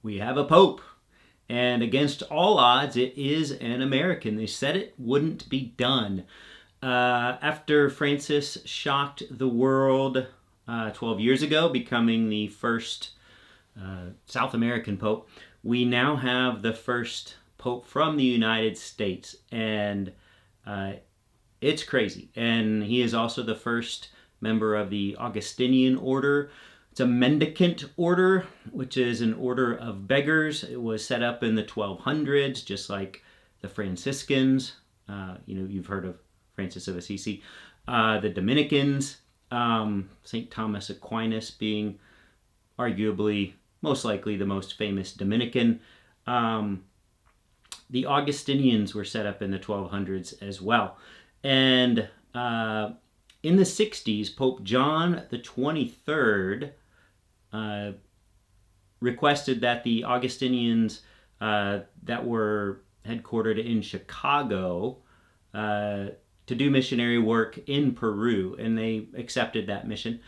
We have a pope. And against all odds, it is an American. They said it wouldn't be done. After Francis shocked the world 12 years ago, becoming the first South American pope, we now have the first pope from the United States. And it's crazy. And he is also the first member of the Augustinian order. It's a mendicant order, which is an order of beggars. It was set up in the 1200s, just like the Franciscans. You've heard of Francis of Assisi. The Dominicans, St. Thomas Aquinas being arguably, most likely, the most famous Dominican. The Augustinians were set up in the 1200s as well. And in the 60s, Pope John the 23rd requested that the Augustinians that were headquartered in Chicago to do missionary work in Peru, and they accepted that mission.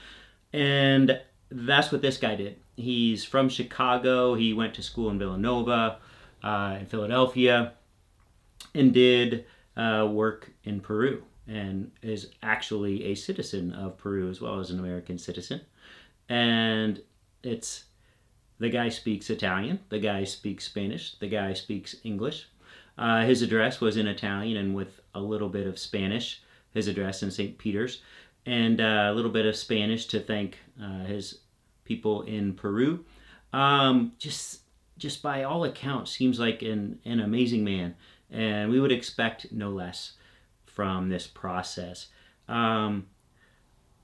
And that's what this guy did. He's from Chicago. He went to school in Villanova, in Philadelphia, and did work in Peru, and is actually a citizen of Peru as well as an American citizen. And the guy speaks Italian, the guy speaks Spanish, the guy speaks English. His address was in Italian and with a little bit of Spanish, his address in St. Peter's, and a little bit of Spanish to thank his people in Peru. Just by all accounts, seems like an amazing man, and we would expect no less from this process. The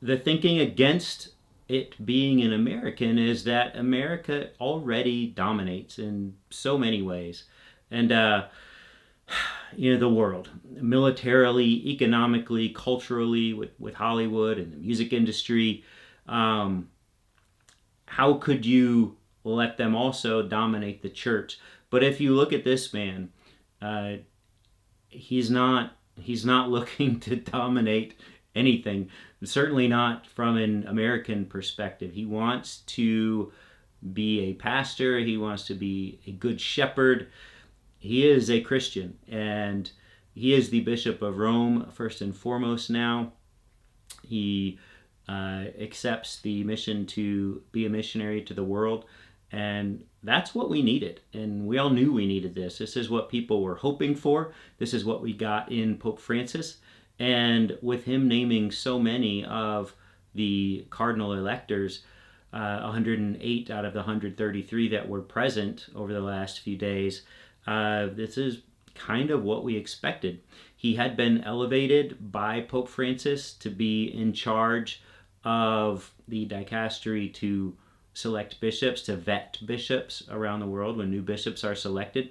thinking against it being an American is that America already dominates in so many ways. And, the world, militarily, economically, culturally, with Hollywood and the music industry. How could you let them also dominate the church? But if you look at this man, he's not looking to dominate anything. Certainly not from an American perspective. He wants to be a pastor. He wants to be a good shepherd. He is a Christian, and he is the Bishop of Rome first and foremost now. He accepts the mission to be a missionary to the world, and that's what we needed. And we all knew we needed this. This is what people were hoping for. This is what we got in Pope Francis. And with him naming so many of the cardinal electors, 108 out of the 133 that were present over the last few days, this is kind of what we expected. He had been elevated by Pope Francis to be in charge of the dicastery to select bishops, to vet bishops around the world when new bishops are selected.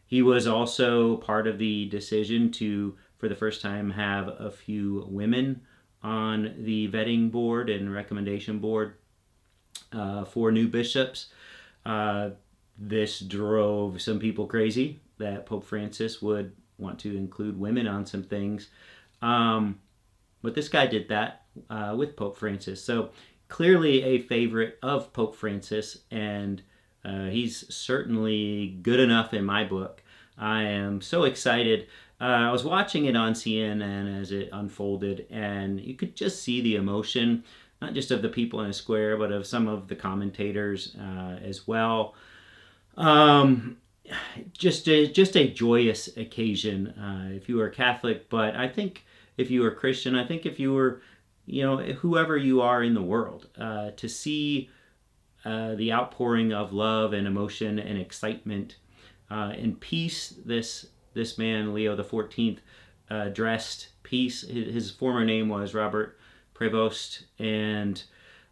He was also part of the decision to, for the first time, have a few women on the vetting board and recommendation board for new bishops. This drove some people crazy that Pope Francis would want to include women on some things. But this guy did that with Pope Francis. So clearly a favorite of Pope Francis, and he's certainly good enough in my book. I am so excited. I was watching it on CNN as it unfolded, and you could just see the emotion, not just of the people in the square, but of some of the commentators as well. Just a joyous occasion if you were Catholic, but I think if you were Christian, I think if you were, whoever you are in the world, to see the outpouring of love and emotion and excitement and peace. This man, Leo XIV, addressed peace. His former name was Robert Prevost, and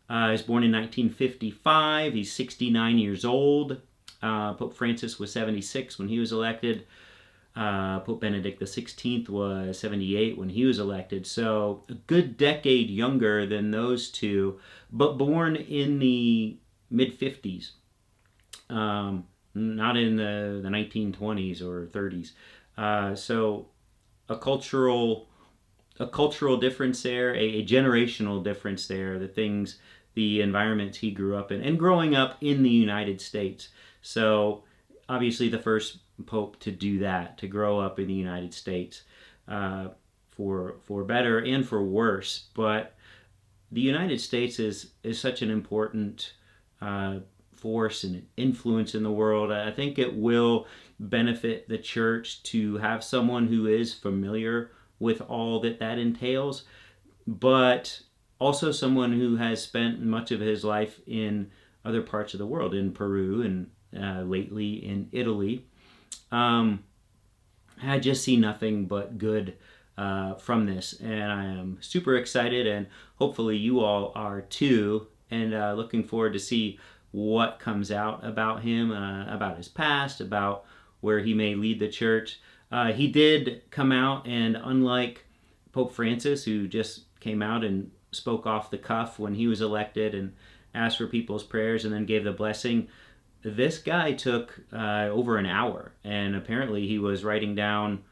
he was born in 1955. He's 69 years old. Pope Francis was 76 when he was elected. Pope Benedict XVI was 78 when he was elected. So a good decade younger than those two, but born in the mid-50s. Not in the 1920s or 30s. So a cultural difference there, a generational difference there. The things the environments he grew up in, and growing up in the United States. So obviously the first pope to do that, to grow up in the United States, for better and for worse. But the United States is such an important force and influence in the world. I think it will benefit the church to have someone who is familiar with all that entails, but also someone who has spent much of his life in other parts of the world, in Peru and lately in Italy. I just see nothing but good from this, and I am super excited, and hopefully you all are too, and looking forward to see what comes out about him, about his past, about where he may lead the church. He did come out, and unlike Pope Francis, who just came out and spoke off the cuff when he was elected and asked for people's prayers and then gave the blessing, this guy took over an hour, and apparently he was writing down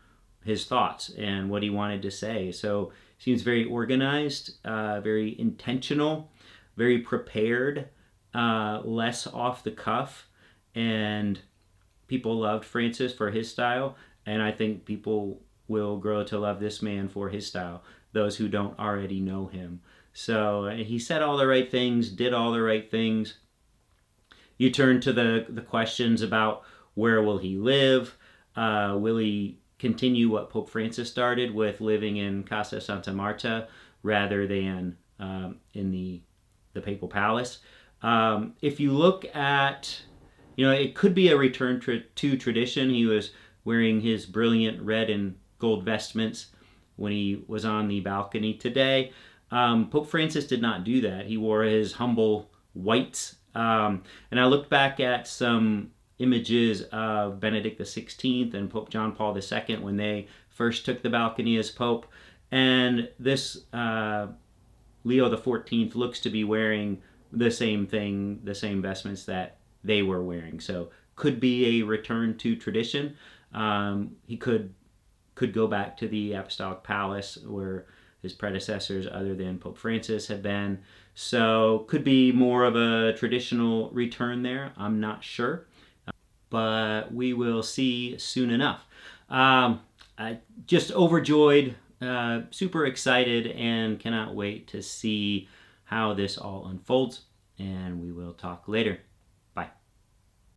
his thoughts and what he wanted to say. So seems very organized, very intentional, very prepared, less off the cuff, and people loved Francis for his style, and I think people will grow to love this man for his style, those who don't already know him. So he said all the right things, did all the right things. You turn to the questions about where will he live? Will he continue what Pope Francis started with living in Casa Santa Marta rather than in the papal palace? If you look at, it could be a return to tradition. He was wearing his brilliant red and gold vestments when he was on the balcony today. Pope Francis did not do that. He wore his humble whites. And I looked back at some images of Benedict XVI and Pope John Paul II when they first took the balcony as Pope. And this Leo XIV looks to be wearing the same thing, the same vestments that they were wearing. So could be a return to tradition. He could go back to the Apostolic Palace where his predecessors other than Pope Francis had been. So could be more of a traditional return there. I'm not sure. But we will see soon enough. Just overjoyed, super excited, and cannot wait to see how this all unfolds. And we will talk later.